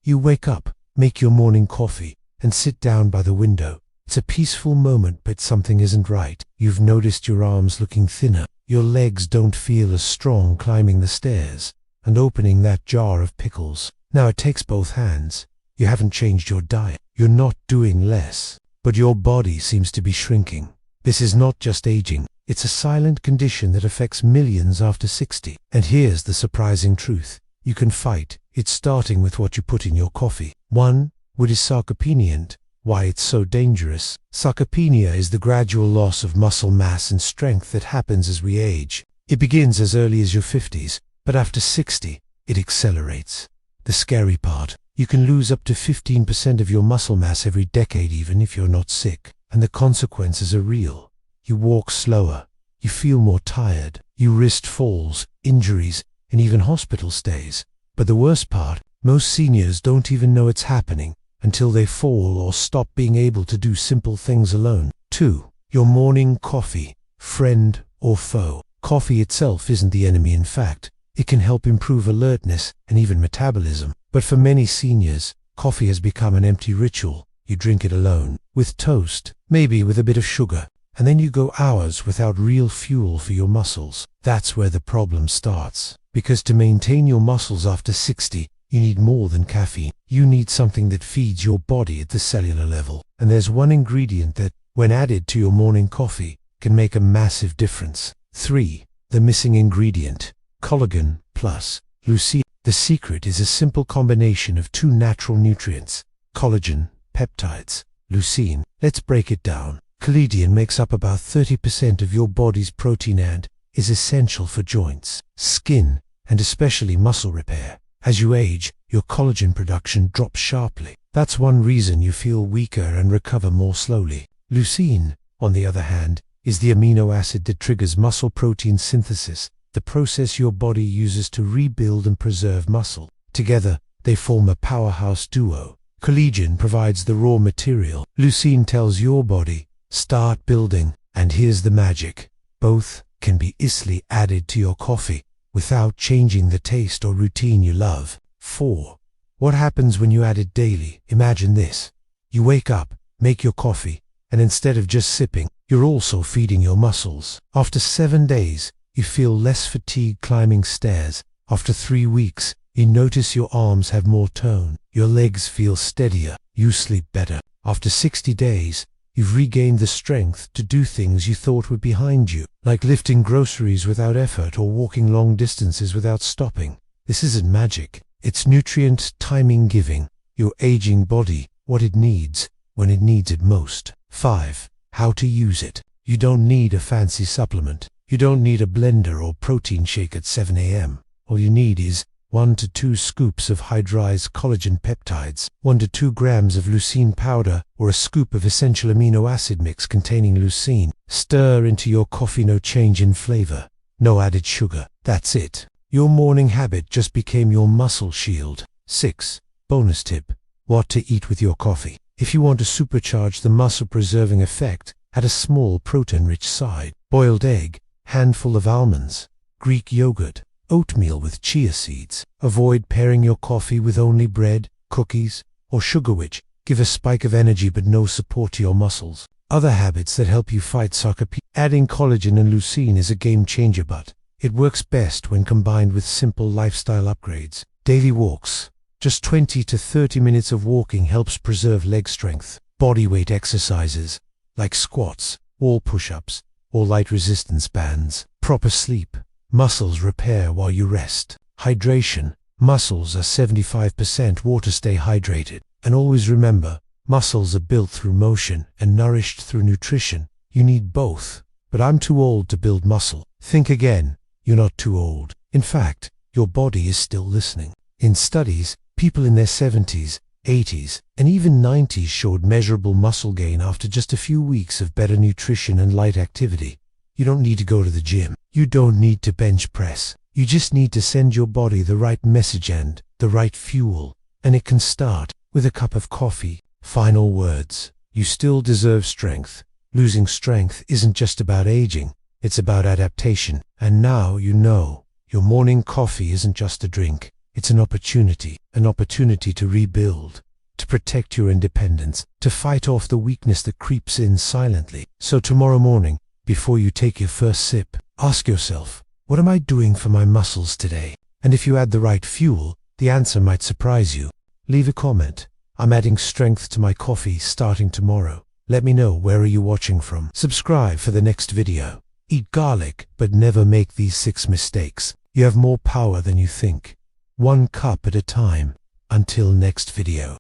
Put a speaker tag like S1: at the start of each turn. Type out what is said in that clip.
S1: You wake up, make your morning coffee, and sit down by the window. It's a peaceful moment, but something isn't right. You've noticed your arms looking thinner. Your legs don't feel as strong climbing the stairs and opening that jar of pickles. Now it takes both hands. You haven't changed your diet. You're not doing less, but your body seems to be shrinking. This is not just aging. It's a silent condition that affects millions after 60. And here's the surprising truth. You can fight it, starting with what you put in your coffee. 1. What is sarcopenia and why it's so dangerous? Sarcopenia is the gradual loss of muscle mass and strength that happens as we age. It begins as early as your 50s, but after 60, it accelerates. The scary part, you can lose up to 15% of your muscle mass every decade even if you're not sick. And the consequences are real. You walk slower, you feel more tired, you risk falls, injuries, and even hospital stays. But the worst part, most seniors don't even know it's happening until they fall or stop being able to do simple things alone. 2. Your morning coffee, friend or foe. Coffee itself isn't the enemy. In fact, it can help improve alertness and even metabolism. But for many seniors, coffee has become an empty ritual. You drink it alone, with toast, maybe with a bit of sugar, and then you go hours without real fuel for your muscles. That's where the problem starts. Because to maintain your muscles after 60, you need more than caffeine. You need something that feeds your body at the cellular level. And there's one ingredient that, when added to your morning coffee, can make a massive difference. 3. The missing ingredient. Collagen plus leucine. The secret is a simple combination of two natural nutrients, collagen, peptides, leucine. Let's break it down. Collagen makes up about 30% of your body's protein and is essential for joints, skin, and especially muscle repair. As you age, your collagen production drops sharply. That's one reason you feel weaker and recover more slowly. Leucine, on the other hand, is the amino acid that triggers muscle protein synthesis, the process your body uses to rebuild and preserve muscle. Together, they form a powerhouse duo. Collagen provides the raw material. Leucine tells your body, start building. And here's the magic. Both can be easily added to your coffee without changing the taste or routine you love. 4. What happens when you add it daily? Imagine this. You wake up, make your coffee, and instead of just sipping, you're also feeding your muscles. After 7 days, you feel less fatigue climbing stairs. After 3 weeks, you notice your arms have more tone. Your legs feel steadier. You sleep better. After 60 days, you've regained the strength to do things you thought were behind you, like lifting groceries without effort or walking long distances without stopping. This isn't magic. It's nutrient timing giving your aging body what it needs when it needs it most. 5. How to use it. You don't need a fancy supplement. You don't need a blender or protein shake at 7 a.m. All you need is 1 to 2 scoops of hydrolyzed collagen peptides, 1 to 2 grams of leucine powder, or a scoop of essential amino acid mix containing leucine. Stir into your coffee. No change in flavor, no added sugar. That's it. Your morning habit just became your muscle shield. 6. Bonus tip. What to eat with your coffee. If you want to supercharge the muscle-preserving effect, add a small protein-rich side. Boiled egg, handful of almonds, Greek yogurt, oatmeal with chia seeds. Avoid pairing your coffee with only bread, cookies, or sugar, which give a spike of energy but no support to your muscles. Other habits that help you fight sarcopenia. Adding collagen and leucine is a game changer, but it works best when combined with simple lifestyle upgrades. Daily walks. Just 20 to 30 minutes of walking helps preserve leg strength. Bodyweight exercises, like squats, wall push-ups, or light resistance bands. Proper sleep. Muscles repair while you rest. Hydration. Muscles are 75% water. Stay hydrated. And always remember, muscles are built through motion and nourished through nutrition. You need both. But I'm too old to build muscle. Think again. You're not too old. In fact, your body is still listening. In studies, people in their 70s, 80s, and even 90s showed measurable muscle gain after just a few weeks of better nutrition and light activity. You don't need to go to the gym. You don't need to bench press. You just need to send your body the right message and the right fuel. And it can start with a cup of coffee. Final words. You still deserve strength. Losing strength isn't just about aging. It's about adaptation. And now you know, your morning coffee isn't just a drink. It's an opportunity to rebuild, to protect your independence, to fight off the weakness that creeps in silently. So tomorrow morning, before you take your first sip, ask yourself, what am I doing for my muscles today? And if you add the right fuel, the answer might surprise you. Leave a comment. I'm adding strength to my coffee starting tomorrow. Let me know, where are you watching from? Subscribe for the next video. Eat garlic, but never make these 6 mistakes. You have more power than you think. 1 cup at a time. Until next video.